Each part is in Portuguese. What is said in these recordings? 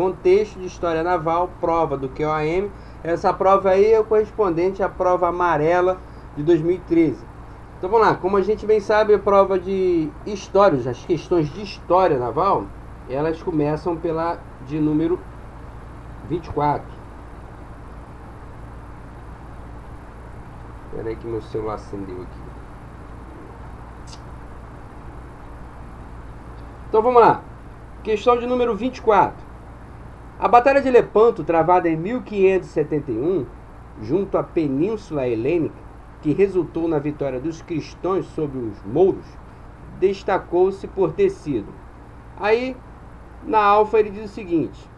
contexto de história naval, prova do QOAM. Essa prova aí é correspondente à prova amarela de 2013. Então vamos lá, como a gente bem sabe, a prova de história, as questões de história naval, elas começam pela de número 24. Espera aí que meu celular acendeu aqui. Então vamos lá. Questão de número 24. A Batalha de Lepanto, travada em 1571, junto à Península Helênica, que resultou na vitória dos cristãos sobre os mouros, destacou-se por ter sido. Aí, na alfa, ele diz o seguinte: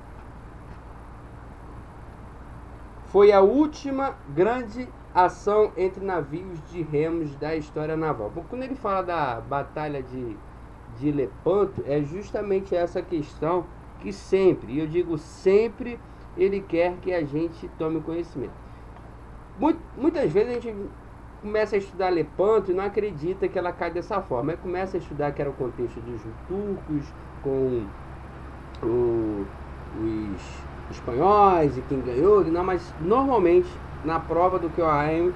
foi a última grande ação entre navios de remos da história naval. Bom, quando ele fala da Batalha de Lepanto, é justamente essa questão que sempre, e eu digo sempre, ele quer que a gente tome conhecimento. Muitas vezes a gente começa a estudar Lepanto e não acredita que ela cai dessa forma. Aí começa a estudar que era o contexto dos turcos com os espanhóis e quem ganhou. Não, mas normalmente na prova do QOAM,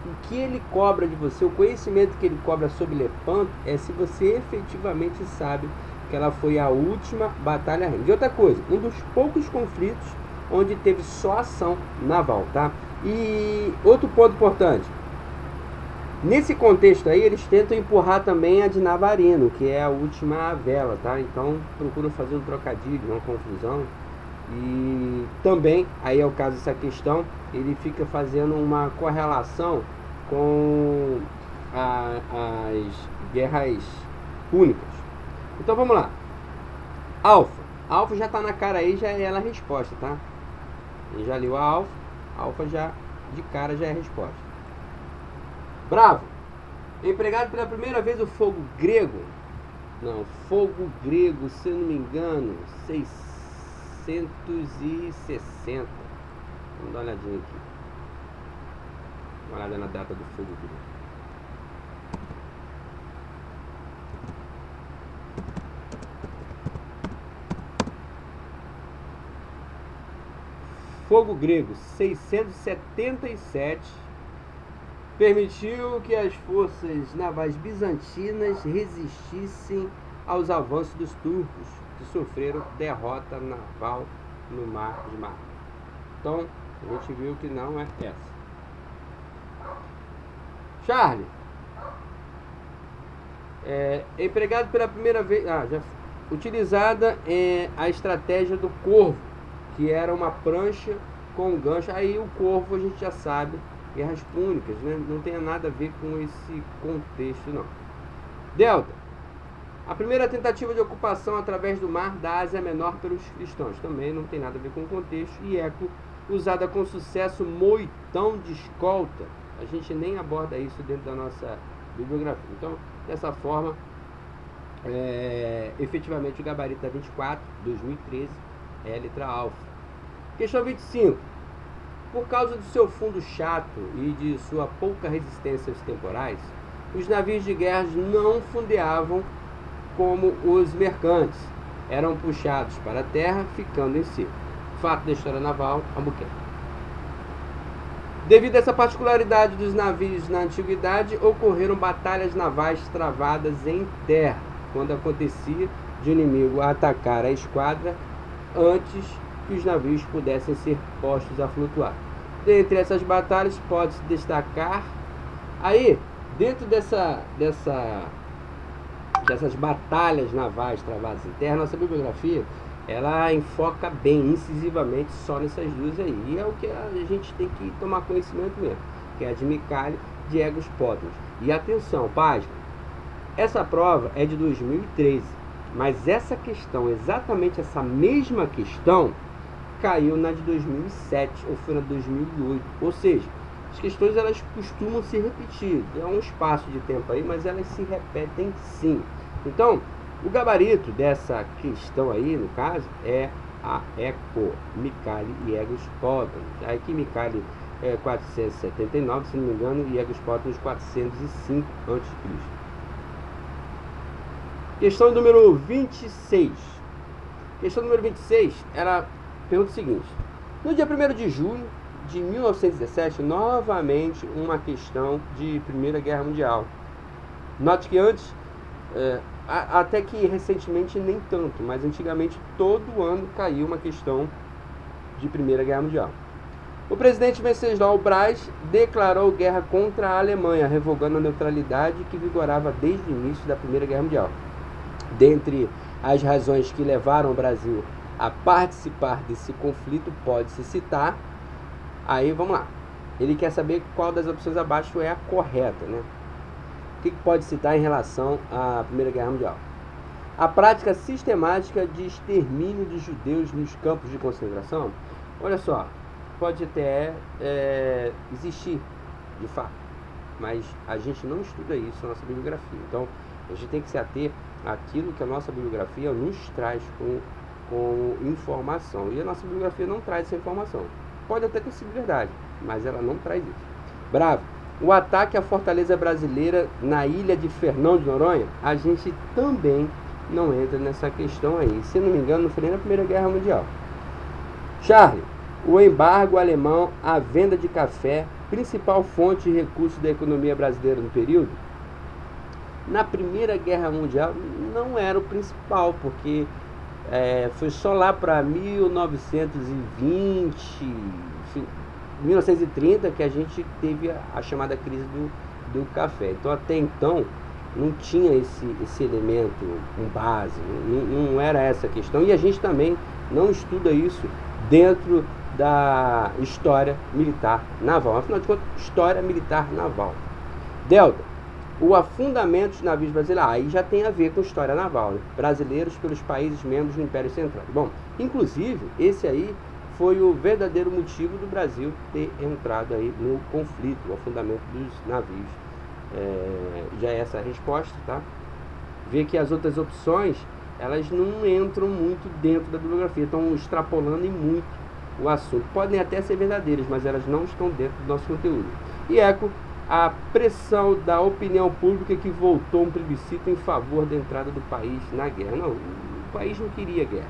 o que ele cobra de você, o conhecimento que ele cobra sobre Lepanto é se você efetivamente sabe que ela foi a última batalha remo. E outra coisa, um dos poucos conflitos onde teve só ação naval, tá? E outro ponto importante, nesse contexto aí, eles tentam empurrar também a de Navarino, que é a última vela, tá? Então, procuram fazer um trocadilho, uma confusão. E também, aí é o caso dessa questão, ele fica fazendo uma correlação com as guerras púnicas. Então, vamos lá. Alfa. Alfa já tá na cara aí, já é ela a resposta, tá? Ele já leu a alfa. Alfa já, de cara, já é a resposta. Bravo. Empregado pela primeira vez o fogo grego. Não, fogo grego, se eu não me engano, 660. Vamos dar uma olhadinha aqui. Uma olhada na data do fogo grego. Fogo grego, 677, permitiu que as forças navais bizantinas resistissem aos avanços dos turcos, que sofreram derrota naval no Mar de Mármara. Então, a gente viu que não é essa. Charlie. Empregado pela primeira vez... utilizada a estratégia do corvo, que era uma prancha com gancho. Aí o corvo a gente já sabe, guerras púnicas, né? Não tem nada a ver com esse contexto, não. Delta. A primeira tentativa de ocupação através do mar da Ásia Menor pelos cristãos. Também não tem nada a ver com o contexto. E Eco, usada com sucesso, moitão de escolta. A gente nem aborda isso dentro da nossa bibliografia. Então, dessa forma, efetivamente o gabarito da 24, 2013, é a letra alfa. Questão 25. Por causa do seu fundo chato e de sua pouca resistência aos temporais, os navios de guerra não fundeavam como os mercantes. Eram puxados para a terra, ficando em si. Fato da história naval, Albuquerque. Devido a essa particularidade dos navios na antiguidade, ocorreram batalhas navais travadas em terra, quando acontecia de um inimigo atacar a esquadra antes que os navios pudessem ser postos a flutuar. Dentre essas batalhas pode-se destacar, aí, dentro dessas batalhas navais travadas em terra, nossa bibliografia, ela enfoca bem, incisivamente, só nessas duas aí. E é o que a gente tem que tomar conhecimento mesmo, que é a de Micali, de Egos Pótumos. E atenção, página, essa prova é de 2013, mas essa questão, exatamente essa mesma questão, caiu na de 2007 ou foi na de 2008. Ou seja, as questões elas costumam se repetir. É um espaço de tempo aí, mas elas se repetem sim. Então, o gabarito dessa questão aí, no caso, é a Eco, Micali e Egos Pótumos. Aqui Micali é 479, se não me engano, e Egos Pótumos 405 a.C. Questão número 26. Questão número 26, ela pergunta o seguinte: no dia 1º de julho de 1917, novamente uma questão de Primeira Guerra Mundial. Note que antes, até que recentemente nem tanto, mas antigamente todo ano caiu uma questão de Primeira Guerra Mundial. O presidente Venceslau Braz declarou guerra contra a Alemanha, revogando a neutralidade que vigorava desde o início da Primeira Guerra Mundial. Dentre as razões que levaram o Brasil a participar desse conflito, pode-se citar, aí vamos lá, ele quer saber qual das opções abaixo é a correta, né? O que pode citar em relação à Primeira Guerra Mundial? A prática sistemática de extermínio de judeus nos campos de concentração. Olha só, pode até existir, de fato, mas a gente não estuda isso na nossa bibliografia. Então, a gente tem que se ater àquilo que a nossa bibliografia nos traz com informação. E a nossa bibliografia não traz essa informação. Pode até ter sido verdade, mas ela não traz isso. Bravo. O ataque à fortaleza brasileira na ilha de Fernão de Noronha, a gente também não entra nessa questão aí. Se não me engano, não foi nem na Primeira Guerra Mundial. Charlie, o embargo alemão à venda de café, principal fonte de recursos da economia brasileira no período? Na Primeira Guerra Mundial não era o principal, porque foi só lá para 1920, 1930 que a gente teve a chamada crise do café. Então até então não tinha esse elemento, base, não era essa a questão. E a gente também não estuda isso dentro da história militar naval. Afinal de contas, história militar naval. Delta, o afundamento dos navios brasileiros, aí já tem a ver com história naval, né? Brasileiros pelos países membros do Império Central. Bom, inclusive, esse aí foi o verdadeiro motivo do Brasil ter entrado aí no conflito, o afundamento dos navios. Já é essa a resposta, tá? Vê que as outras opções, elas não entram muito dentro da bibliografia, estão extrapolando em muito o assunto. Podem até ser verdadeiras, mas elas não estão dentro do nosso conteúdo. E eco a pressão da opinião pública que voltou um plebiscito em favor da entrada do país na guerra. Não, o país não queria guerra.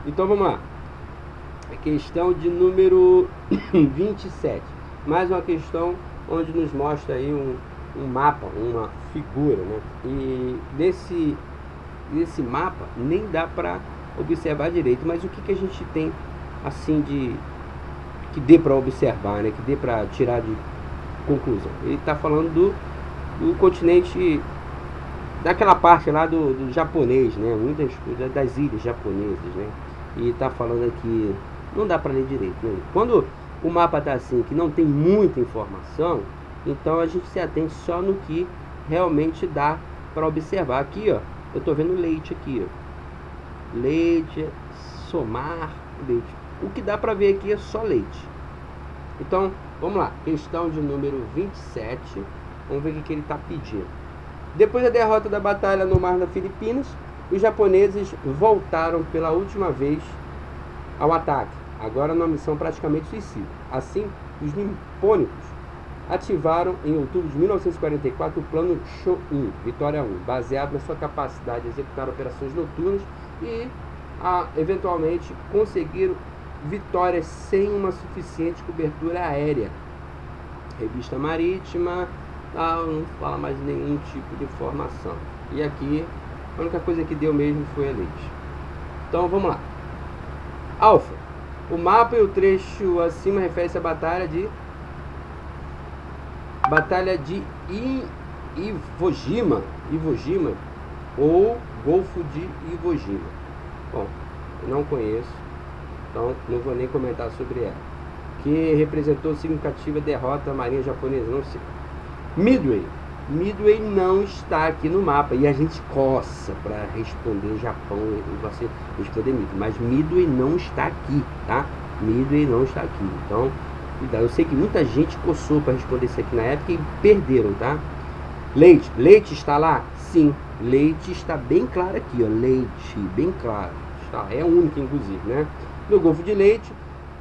Então vamos lá. A questão de número 27. Mais uma questão onde nos mostra aí um mapa, uma figura, né? E nesse mapa nem dá para observar direito, mas o que a gente tem assim que dê para observar, né? Que dê para tirar de conclusão. Ele está falando do continente, daquela parte lá do japonês, né? Muitas coisas das ilhas japonesas, né? E está falando aqui, não dá para ler direito, né? Quando o mapa está assim, que não tem muita informação, então a gente se atende só no que realmente dá para observar. Aqui, ó, eu estou vendo leite aqui, ó. Leite, somar, leite. O que dá para ver aqui é só leite. Então, vamos lá. Questão de número 27. Vamos ver o que ele está pedindo. Depois da derrota da batalha no Mar das Filipinas, os japoneses voltaram pela última vez ao ataque, agora numa missão praticamente suicida. Assim, os nipônicos ativaram em outubro de 1944 o plano Shoin, Vitória 1, baseado na sua capacidade de executar operações noturnas e eventualmente conseguiram vitórias sem uma suficiente cobertura aérea. Revista Marítima, não fala mais nenhum tipo de informação. E aqui, a única coisa que deu mesmo foi a leite. Então vamos lá. Alfa, o mapa e o trecho acima refere-se à Batalha de Iwo Jima ou Golfo de Iwo Jima. Bom, eu não conheço, então não vou nem comentar sobre ela. Que representou significativa derrota à marinha japonesa, não sei. Midway não está aqui no mapa e a gente coça para responder Japão e você responder Midway, mas Midway não está aqui, tá? Midway não está aqui, então cuidado. Eu sei que muita gente coçou para responder isso aqui na época e perderam, tá? Leite está lá? Sim, leite está bem claro aqui, ó, leite, bem claro, está, é único inclusive, né? No Golfo de Leyte,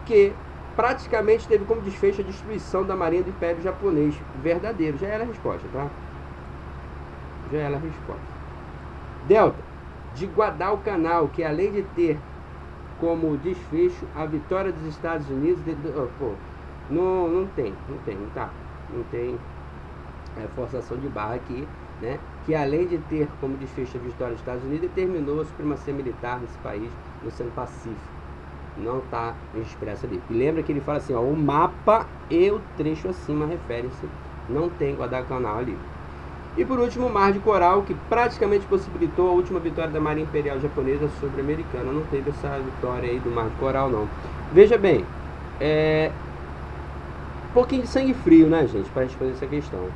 que praticamente teve como desfecho a destruição da marinha do Império Japonês. Verdadeiro, já era a resposta, tá? Já era a resposta. Delta, de Guadalcanal, que além de ter como desfecho a vitória dos Estados Unidos, não tem forçação de barra aqui, né? Que além de ter como desfecho a vitória dos Estados Unidos, determinou a supremacia militar nesse país no Oceano Pacífico. Não está expresso ali. E lembra que ele fala assim, ó, o mapa e o trecho acima referem-se, não tem Guadalcanal ali. E por último, o Mar de Coral, que praticamente possibilitou a última vitória da Marinha Imperial Japonesa sobre a americana. Não teve essa vitória aí do Mar de Coral, não. Veja bem, um pouquinho de sangue frio, né, gente, para responder essa questão.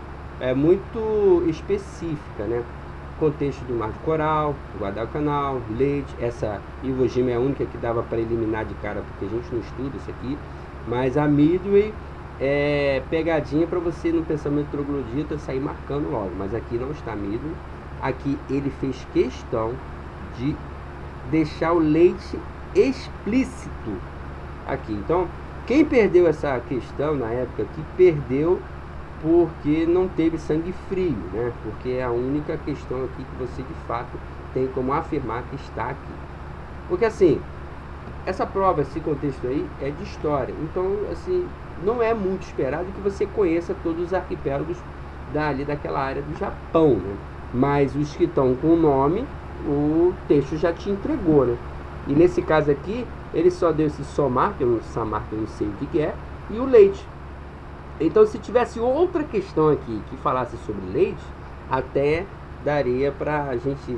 É muito específica, né? Contexto do Mar de Coral, Guadalcanal, Leyte. Essa Iwo Jima é a única que dava para eliminar de cara, porque a gente não estuda isso aqui. Mas a Midway é pegadinha para você no pensamento troglodita sair marcando logo. Mas aqui não está Midway. Aqui ele fez questão de deixar o Leyte explícito aqui. Então, quem perdeu essa questão na época que perdeu porque não teve sangue frio, né? Porque é a única questão aqui que você de fato tem como afirmar que está aqui. Porque assim, essa prova, esse contexto aí é de história. Então, assim, não é muito esperado que você conheça todos os arquipélagos daquela área do Japão, né? Mas os que estão com o nome, o texto já te entregou, né? E nesse caso aqui, ele só deu esse Samar, que eu não sei o que é, e o Leyte. Então, se tivesse outra questão aqui que falasse sobre Leyte, até daria para a gente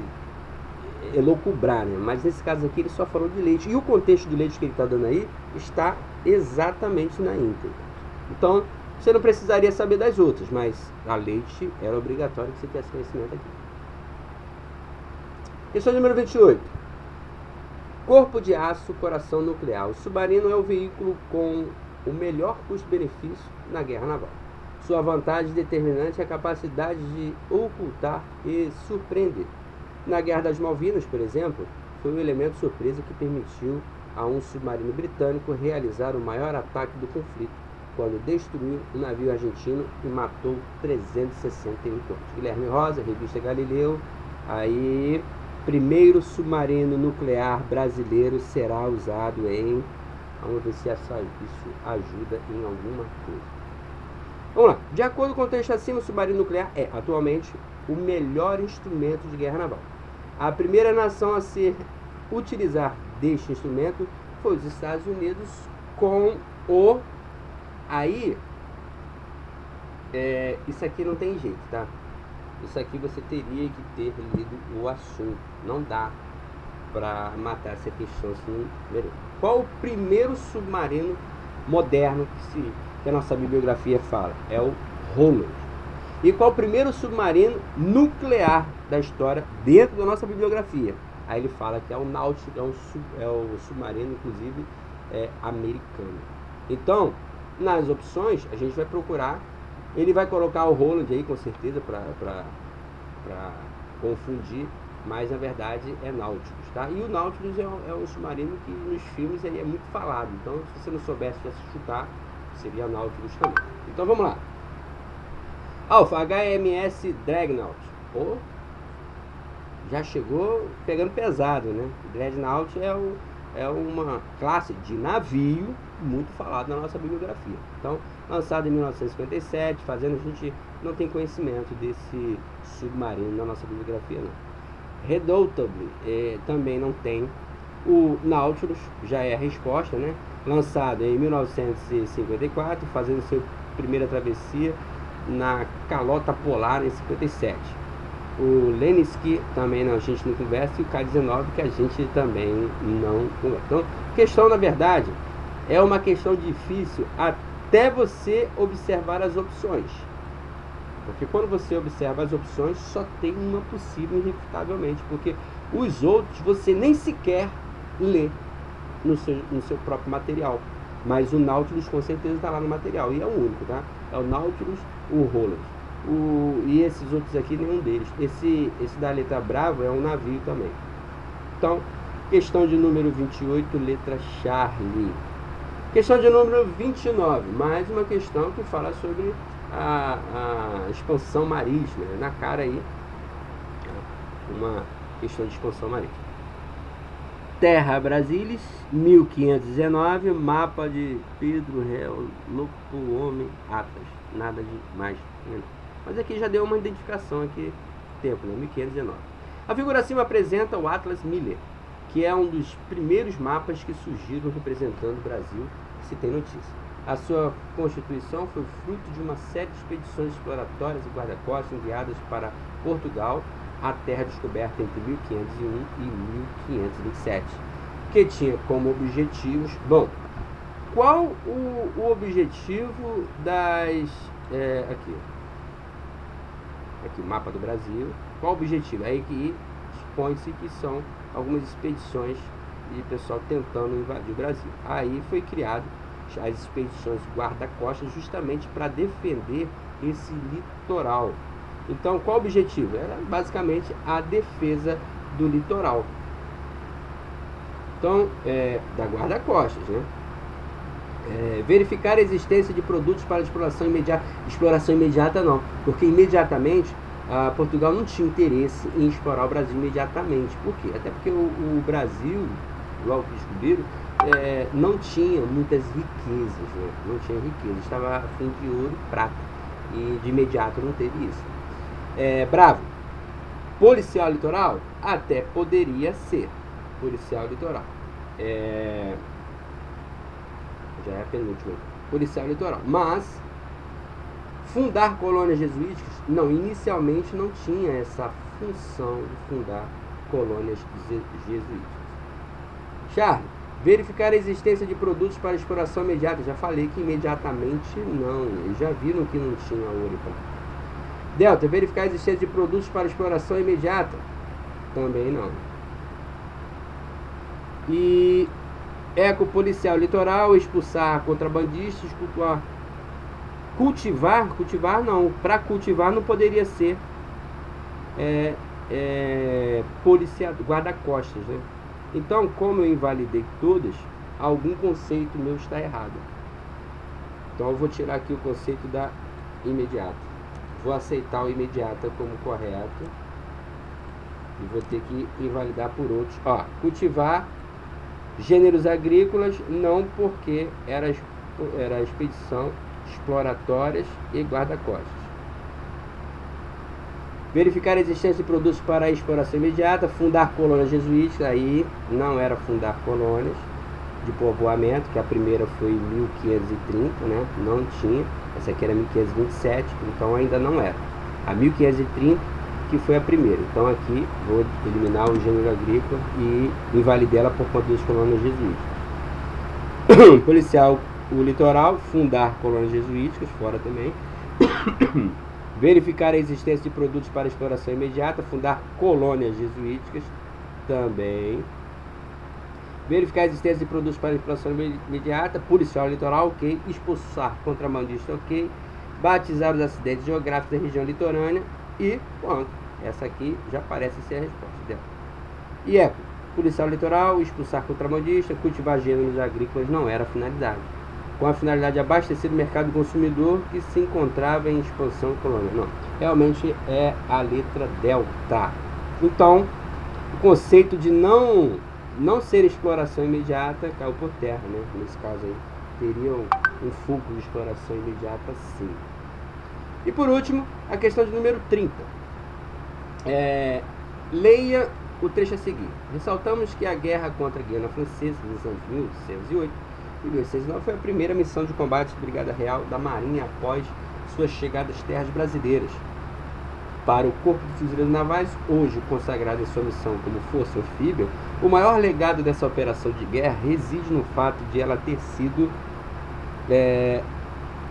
elocubrar, né? Mas nesse caso aqui ele só falou de Leyte. E o contexto do Leyte que ele está dando aí está exatamente na íntegra. Então, você não precisaria saber das outras, mas a Leyte era obrigatório que você tivesse conhecimento aqui. Questão número 28. Corpo de aço, coração nuclear. O submarino é o veículo com o melhor custo-benefício na guerra naval. Sua vantagem determinante é a capacidade de ocultar e surpreender. Na Guerra das Malvinas, por exemplo, foi o elemento surpresa que permitiu a um submarino britânico realizar o maior ataque do conflito, quando destruiu um navio argentino e matou 368 homens. Guilherme Rosa, Revista Galileu. Aí, primeiro submarino nuclear brasileiro será usado em... Vamos ver se isso ajuda em alguma coisa. Vamos lá. De acordo com o texto acima, o submarino nuclear é, atualmente, o melhor instrumento de guerra naval. A primeira nação a utilizar deste instrumento foi os Estados Unidos com o... Aí, isso aqui não tem jeito, tá? Isso aqui você teria que ter lido o assunto. Não dá para matar essa questão assim. Qual o primeiro submarino moderno que a nossa bibliografia fala? É o Roland. E qual o primeiro submarino nuclear da história dentro da nossa bibliografia? Aí ele fala que é o Nautilus, é o submarino, inclusive, americano. Então, nas opções, a gente vai procurar. Ele vai colocar o Roland aí, com certeza, para confundir. Mas na verdade é Nautilus, tá? E o Nautilus é um submarino que nos filmes aí é muito falado. Então, se você não soubesse chutar, seria Nautilus também. Então vamos lá. Alfa, HMS Dreadnought. Já chegou pegando pesado, né? Dreadnought é uma classe de navio muito falado na nossa bibliografia. Então, lançado em 1957, a gente não tem conhecimento desse submarino na nossa bibliografia, não. Redoutable também não tem. O Nautilus já é a resposta, né? Lançado em 1954, fazendo sua primeira travessia na calota polar em 57. O Leninsky também a gente não conversa, e o K-19 que a gente também não conversa. Então, questão, na verdade, é uma questão difícil até você observar as opções. Porque quando você observa as opções, só tem uma possível irrefutavelmente. Porque os outros você nem sequer lê no seu próprio material. Mas o Nautilus com certeza está lá no material. E é o único, tá? É o Nautilus, o Roland. E esses outros aqui, nenhum deles. Esse da letra Bravo é um navio também. Então, questão de número 28, letra Charlie. Questão de número 29. Mais uma questão que fala sobre a expansão marítima, na cara aí, uma questão de expansão marítima. Terra Brasilis, 1519, mapa de Pedro Real, Louco Homem, Atlas. Nada de mais. Mas aqui já deu uma identificação aqui, tempo, né? 1519. A figura acima apresenta o Atlas Miller, que é um dos primeiros mapas que surgiram representando o Brasil, se tem notícia. A sua constituição foi fruto de uma série de expedições exploratórias e guarda-costas enviadas para Portugal, a terra descoberta entre 1501 e 1527, que tinha como objetivos... Bom, qual o objetivo das... Aqui o mapa do Brasil. Qual o objetivo? Aí que expõe-se que são algumas expedições de pessoal tentando invadir o Brasil. Aí foi criado as expedições guarda-costas justamente para defender esse litoral. Então, qual o objetivo? Era basicamente a defesa do litoral. Então, da guarda-costas, né? Verificar a existência de produtos para exploração imediata. Exploração imediata não, porque imediatamente Portugal não tinha interesse em explorar o Brasil imediatamente. Por quê? Até porque o Brasil, logo que descobriram, não tinha muitas riquezas, né? Não tinha riqueza, estava a fim de ouro e prata, e de imediato não teve isso. Bravo, policial litoral? Até poderia ser policial litoral. Já é a penúltima. Policial litoral. Mas fundar colônias jesuíticas? Não, inicialmente não tinha essa função de fundar colônias jesuíticas. Charles, verificar a existência de produtos para exploração imediata. Já falei que imediatamente não. Eles já viram que não tinha ouro e prata. Delta, verificar a existência de produtos para exploração imediata. Também não. E ecopolicial litoral, expulsar contrabandistas, cultivar não. Para cultivar não poderia ser policial, guarda-costas, né? Então, como eu invalidei todas, algum conceito meu está errado. Então eu vou tirar aqui o conceito da imediata. Vou aceitar o imediata como correto e vou ter que invalidar por outros. Cultivar gêneros agrícolas, não, porque era expedição exploratórias e guarda-costas. Verificar a existência de produtos para a exploração imediata, fundar colônias jesuíticas, aí não era fundar colônias de povoamento, que a primeira foi em 1530, né? Não tinha, essa aqui era 1527, então ainda não era. A 1530 que foi a primeira, então aqui vou eliminar o gênero agrícola e invalidar ela por conta das colônias jesuíticas. Policial, o litoral, fundar colônias jesuíticas, fora também. Verificar a existência de produtos para exploração imediata, fundar colônias jesuíticas, também. Verificar a existência de produtos para exploração imediata, policial litoral, ok. Expulsar contrabandista, ok. Batizar os acidentes geográficos da região litorânea e pronto. Essa aqui já parece ser a resposta dela. E policial litoral, expulsar contrabandista, cultivar gêneros agrícolas não era a finalidade. Com a finalidade de abastecer o mercado consumidor que se encontrava em expansão colonial. Não, realmente é a letra delta. Então, o conceito de não ser exploração imediata caiu por terra, né? Nesse caso aí, teria um fulcro de exploração imediata, sim. E por último, a questão de número 30. Leia o trecho a seguir. Ressaltamos que a guerra contra a Guiana Francesa, nos anos 1808 e 1809, foi a primeira missão de combate de Brigada Real da Marinha após sua chegada às terras brasileiras. Para o Corpo de Fuzileiros Navais, hoje consagrado em sua missão como força anfíbia, o maior legado dessa operação de guerra reside no fato de ela ter sido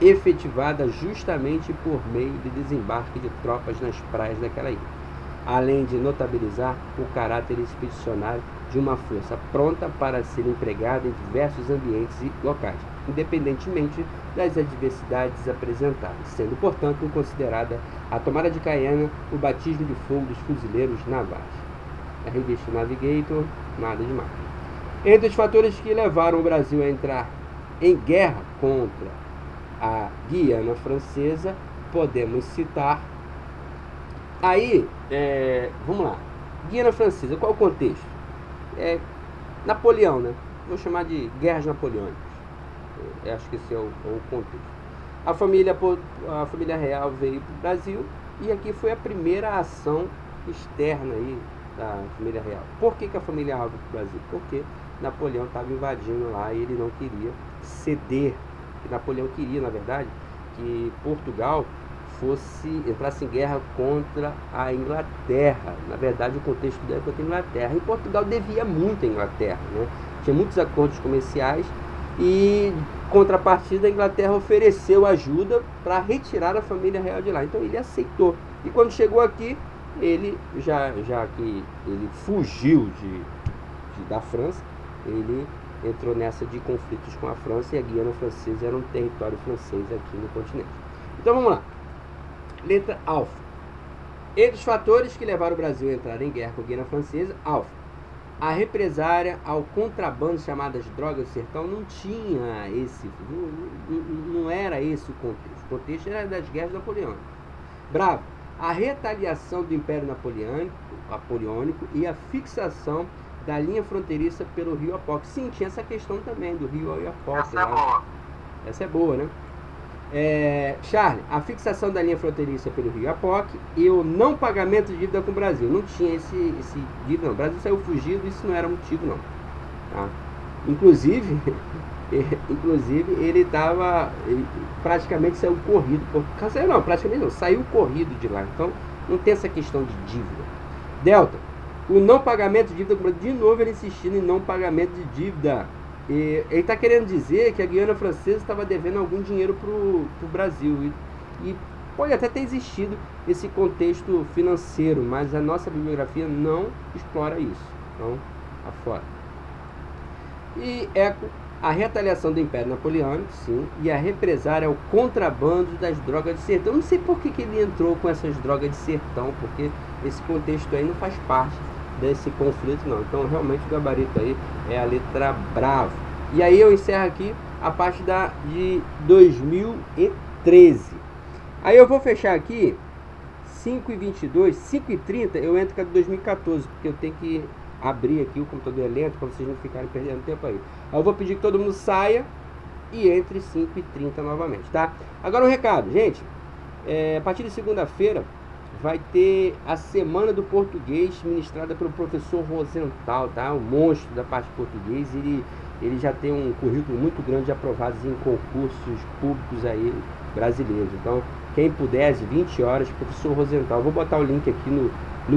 efetivada justamente por meio de desembarque de tropas nas praias daquela ilha, além de notabilizar o caráter expedicionário de uma força pronta para ser empregada em diversos ambientes e locais, independentemente das adversidades apresentadas, sendo, portanto, considerada a tomada de Caiana o batismo de fogo dos fuzileiros navais. A revista Navigator, nada demais. Entre os fatores que levaram o Brasil a entrar em guerra contra a Guiana Francesa, podemos citar. Aí, vamos lá. Guiana Francesa, qual o contexto? Napoleão, né? Vou chamar de guerras napoleônicas. Acho que esse é o contexto. A família real veio para o Brasil e aqui foi a primeira ação externa aí da família real. Por que a família real veio para o Brasil? Porque Napoleão estava invadindo lá e ele não queria ceder. Napoleão queria, na verdade, que Portugal entrasse em guerra contra a Inglaterra. Na verdade, o contexto dela é contra a Inglaterra. E Portugal devia muito à Inglaterra, né? Tinha muitos acordos comerciais e, contrapartida, a Inglaterra ofereceu ajuda para retirar a família real de lá. Então ele aceitou. E quando chegou aqui, ele, já que ele fugiu da França, ele entrou nessa de conflitos com a França, e a Guiana Francesa era um território francês aqui no continente. Então vamos lá. Letra alfa. Entre os fatores que levaram o Brasil a entrar em guerra com a Guiana Francesa, alfa. A represária ao contrabando chamadas drogas do sertão não tinha esse, não era esse o contexto. O contexto era das guerras napoleônicas. Bravo. A retaliação do Império Napoleônico e a fixação da linha fronteiriça pelo rio Oiapoque. Sim, tinha essa questão também do rio Oiapoque. Essa é boa. Essa é boa, né? Charlie, a fixação da linha fronteiriça pelo rio Oiapoque e o não pagamento de dívida com o Brasil. Não tinha esse dívida, não. O Brasil saiu fugido, isso não era motivo, não. Tá? Inclusive, ele praticamente saiu corrido. Saiu corrido de lá. Então, não tem essa questão de dívida. Delta, o não pagamento de dívida com o Brasil. De novo, ele insistindo em não pagamento de dívida. Ele está querendo dizer que a Guiana Francesa estava devendo algum dinheiro para o Brasil. E pode até ter existido esse contexto financeiro, mas a nossa bibliografia não explora isso. Então, afora. E eco, a retaliação do Império Napoleônico, sim, e a represária ao contrabando das drogas de sertão. Eu não sei por que ele entrou com essas drogas de sertão, porque esse contexto aí não faz parte desse conflito, não. Então, realmente, o gabarito aí é a letra bravo. E aí eu encerro aqui a parte de 2013. Aí eu vou fechar aqui 5h22, 5h30 eu entro com a de 2014, porque eu tenho que abrir aqui o computador lento para vocês não ficarem perdendo tempo aí. Aí eu vou pedir que todo mundo saia e entre 5h30 novamente, tá? Agora um recado, gente. A partir de segunda-feira vai ter a Semana do Português ministrada pelo professor Rosenthal, tá? O monstro da parte de português. Ele já tem um currículo muito grande de aprovados em concursos públicos aí brasileiros. Então, quem puder, às 20 horas, professor Rosenthal. Vou botar o link aqui no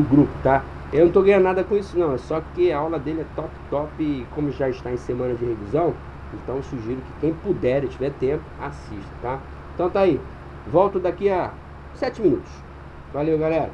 grupo, tá? Eu não tô ganhando nada com isso, não. É só que a aula dele é top. E como já está em semana de revisão, então eu sugiro que quem puder e tiver tempo, assista, tá? Então tá aí. Volto daqui a 7 minutos. Valeu, galera.